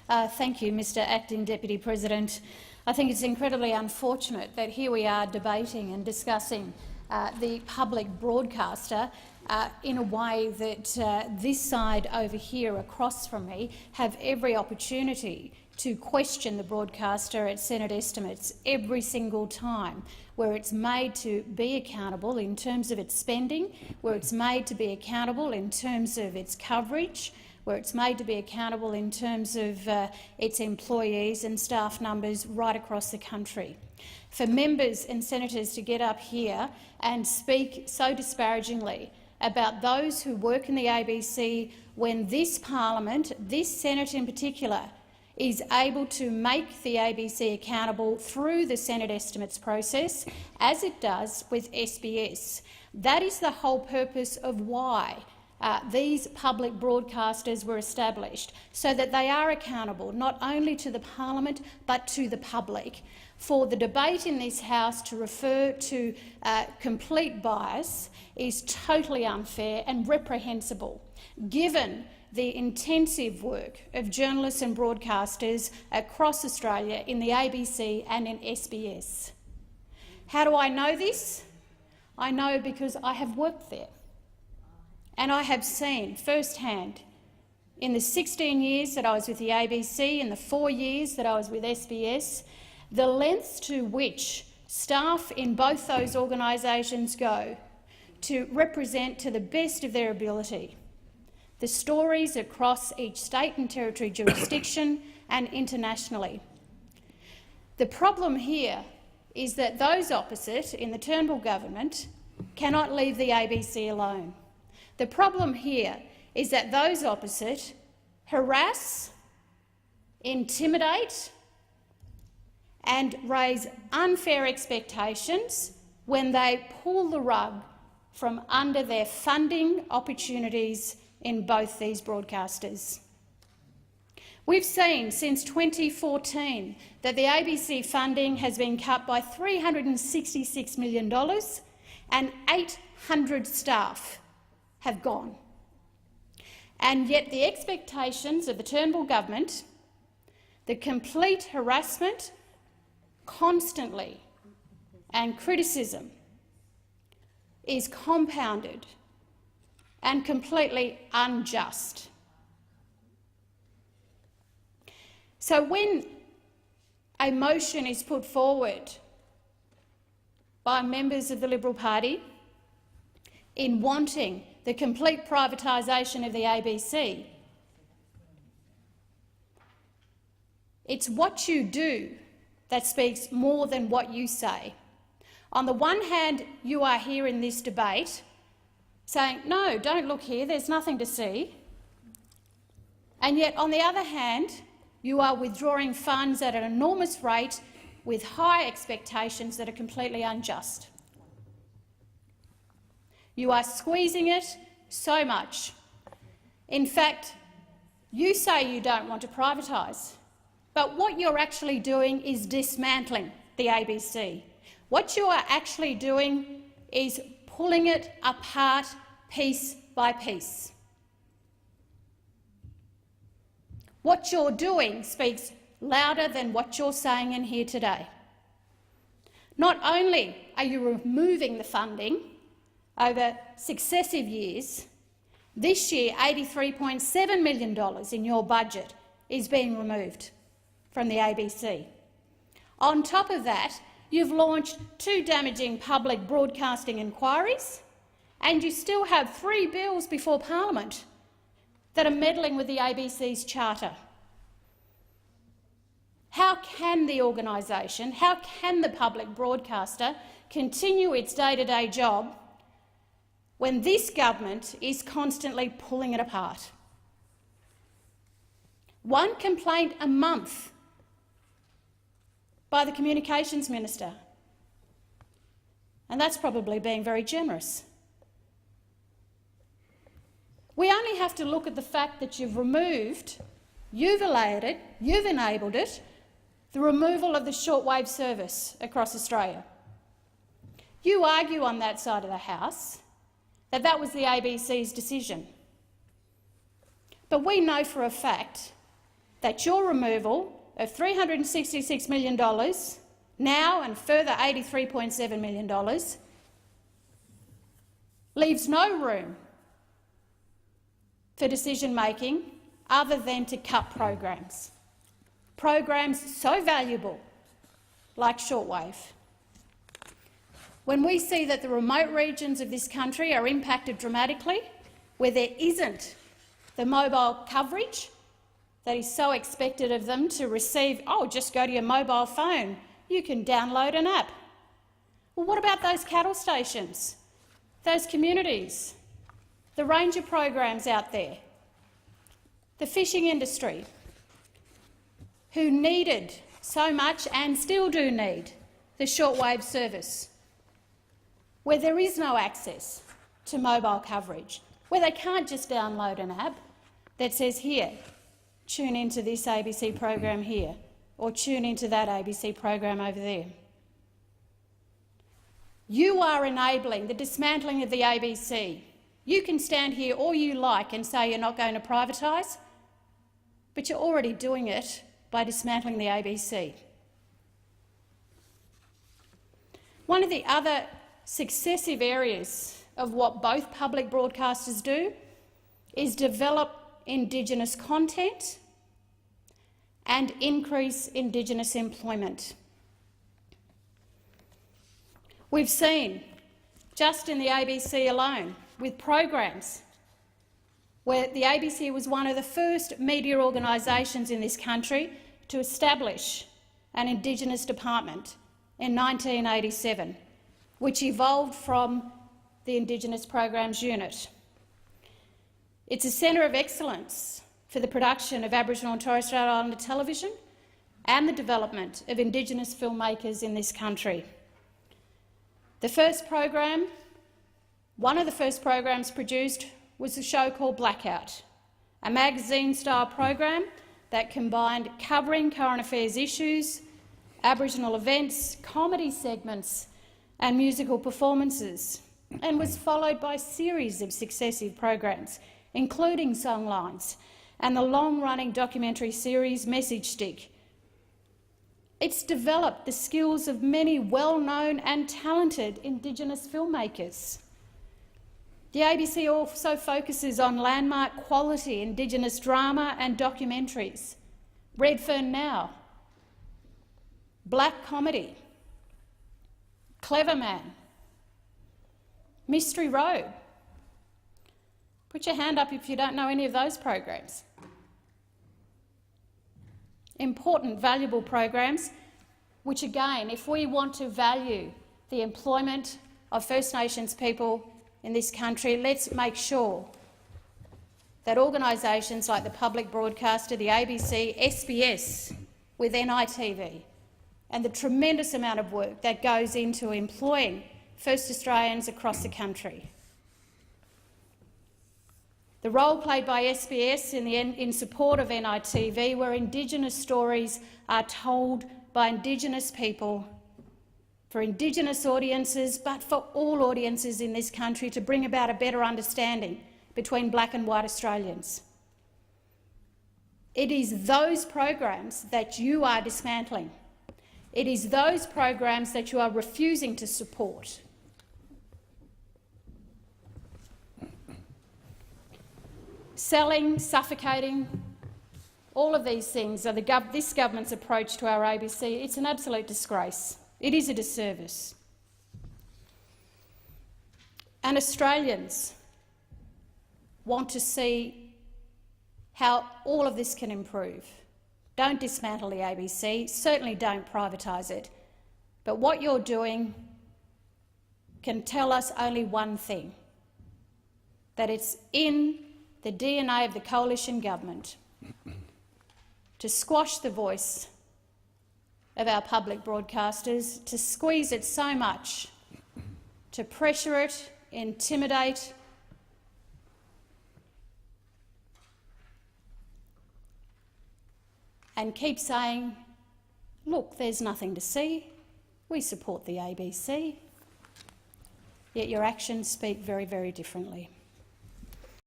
Thank you, Mr Acting Deputy President. I think it's incredibly unfortunate that here we are debating and discussing the public broadcaster in a way that this side over here across from me have every opportunity to question the broadcaster at Senate estimates every single time, where it's made to be accountable in terms of its spending, where it's made to be accountable in terms of its coverage, where it's made to be accountable in terms of its employees and staff numbers right across the country. For members and senators to get up here and speak so disparagingly about those who work in the ABC when this parliament, this Senate in particular, is able to make the ABC accountable through the Senate estimates process, as it does with SBS. That is the whole purpose of why these public broadcasters were established, so that they are accountable not only to the parliament but to the public. For the debate in this House to refer to complete bias is totally unfair and reprehensible, given the intensive work of journalists and broadcasters across Australia in the ABC and in SBS. How do I know this? I know because I have worked there, and I have seen firsthand, in the 16 years that I was with the ABC and the 4 years that I was with SBS, the lengths to which staff in both those organisations go to represent to the best of their ability the stories across each state and territory jurisdiction and internationally. The problem here is that those opposite in the Turnbull Government cannot leave the ABC alone. The problem here is that those opposite harass, intimidate and raise unfair expectations when they pull the rug from under their funding opportunities in both these broadcasters. We've seen since 2014 that the ABC funding has been cut by $366 million and 800 staff have gone. And yet the expectations of the Turnbull Government, the complete harassment constantly and criticism is compounded and completely unjust. So when a motion is put forward by members of the Liberal Party in wanting the complete privatisation of the ABC, it's what you do that speaks more than what you say. On the one hand, you are here in this debate saying, no, don't look here, there's nothing to see. And yet, on the other hand, you are withdrawing funds at an enormous rate with high expectations that are completely unjust. You are squeezing it so much. In fact, you say you don't want to privatise, but what you're actually doing is dismantling the ABC. What you are actually doing is pulling it apart piece by piece. What you're doing speaks louder than what you're saying in here today. Not only are you removing the funding over successive years, this year $83.7 million in your budget is being removed from the ABC. On top of that, you've launched 2 damaging public broadcasting inquiries, and you still have 3 bills before Parliament that are meddling with the ABC's charter. How can the organisation, how can the public broadcaster continue its day-to-day job when this government is constantly pulling it apart? 1 complaint a month by the Communications Minister, and that's probably being very generous. We only have to look at the fact that you've removed, you've allowed it, you've enabled it, the removal of the shortwave service across Australia. You argue on that side of the House that that was the ABC's decision. But we know for a fact that your removal of $366 million now and further $83.7 million leaves no room for decision-making other than to cut programs so valuable like shortwave. When we see that the remote regions of this country are impacted dramatically, where there isn't the mobile coverage that is so expected of them to receive, oh, just go to your mobile phone, you can download an app. Well, what about those cattle stations, those communities, the ranger programs out there, the fishing industry, who needed so much and still do need the shortwave service, where there is no access to mobile coverage, where they can't just download an app that says, here, tune into this ABC program here, or tune into that ABC program over there. You are enabling the dismantling of the ABC. You can stand here all you like and say you're not going to privatise, but you're already doing it by dismantling the ABC. One of the other successive areas of what both public broadcasters do is develop Indigenous content and increase Indigenous employment. We've seen, just in the ABC alone, with programs where the ABC was one of the first media organisations in this country to establish an Indigenous department in 1987, which evolved from the Indigenous Programs Unit. It's a centre of excellence for the production of Aboriginal and Torres Strait Islander television and the development of Indigenous filmmakers in this country. The first program, one of the first programs produced, was a show called Blackout, a magazine-style program that combined covering current affairs issues, Aboriginal events, comedy segments and musical performances, and was followed by a series of successive programs, including Songlines and the long-running documentary series Message Stick. It's developed the skills of many well-known and talented Indigenous filmmakers. The ABC also focuses on landmark quality Indigenous drama and documentaries. Redfern Now, Black Comedy, Clever Man, Mystery Road. Put your hand up if you don't know any of those programs. Important, valuable programs, which again, if we want to value the employment of First Nations people in this country, let's make sure that organisations like the public broadcaster, the ABC, SBS with NITV, and the tremendous amount of work that goes into employing First Australians across the country. The role played by SBS in support of NITV, where Indigenous stories are told by Indigenous people, for Indigenous audiences, but for all audiences in this country, to bring about a better understanding between black and white Australians. It is those programs that you are dismantling. It is those programs that you are refusing to support. Selling, suffocating, all of these things are this government's approach to our ABC. It's an absolute disgrace. It is a disservice. And Australians want to see how all of this can improve. Don't dismantle the ABC, certainly don't privatise it. But what you're doing can tell us only one thing, that it's in the DNA of the coalition government to squash the voice of our public broadcasters, to squeeze it so much, to pressure it, intimidate, and keep saying, look, there's nothing to see, we support the ABC, yet your actions speak very, very differently.